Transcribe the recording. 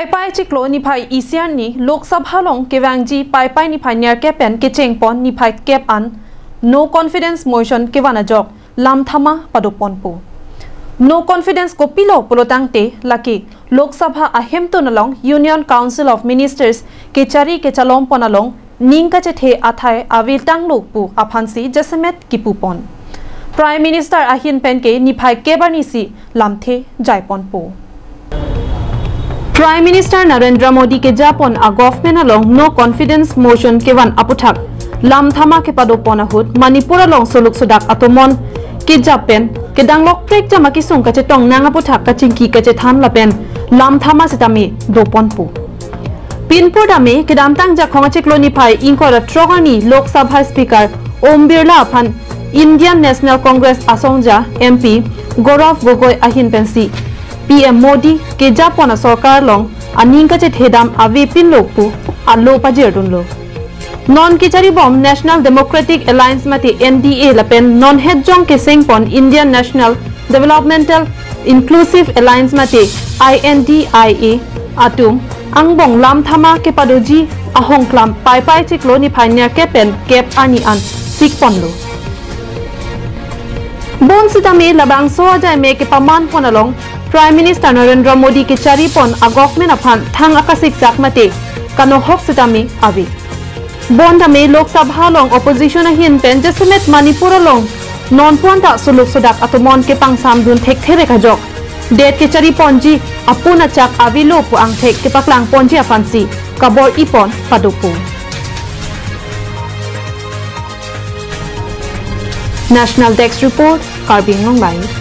Paipai achiklo niphai isian ni Lok Sabha long kewangji Paipai niphai Nerkep pen ke cheng pon niphai kep an no confidence motion kewana jok lamthama padopon po no confidence ko pilo polotangte laki Lok Sabha ahem to nalong Union Council of Ministers ke chari ke chalom ponalong ningka chethe athai aviltang lokpu aphansi jasemet kipupon Prime Minister ahin pen ke niphai kebanisi lamthe jaipon po Prime Minister Narendra Modi ke Japan a government along no confidence motion kewan aputhak lamthama ke padopona hut Manipur along soluk sodak atomon ke Japan ke danglok prek jama ki sung ka chetong nang aputhak ka chingki ka chethan lapen lamthama setami dopon pu Pinpur dame ke damtang jakhong achiklo niphai inkora trogani Lok Sabha Speaker Om Birla phan Indian National Congress Asongja MP Gaurav Gogoi ahin pensi PM Modi ke Japan sarkar long aning ka chethedam avi pin lokpu allo pajerdun lo non ke chari bom National Democratic Alliance mati NDA lapen non hedjong ke sengpon Indian National Developmental Inclusive Alliance mati INDIA atum angbong lamthama ke padoji ahong klam Paipai achiklo niphai Nerkep pen kep ani an sikpon lo bon sitame labang so ajai me ke paman ponalong Prime Minister Narendra Modi ke chari pon a government aphan thang akasik sakmate kano hok sitami avi bondame Lok Sabha long opposition ahin pen jasemet Manipur long non ponta suluk sodak atomon ke pangsam dun thek there ka jok det ke chari ponji apuna chak avi lo pu ang thek ke paklang ponji afansi kabor ipon padopu National Desk Report Karbin Longbai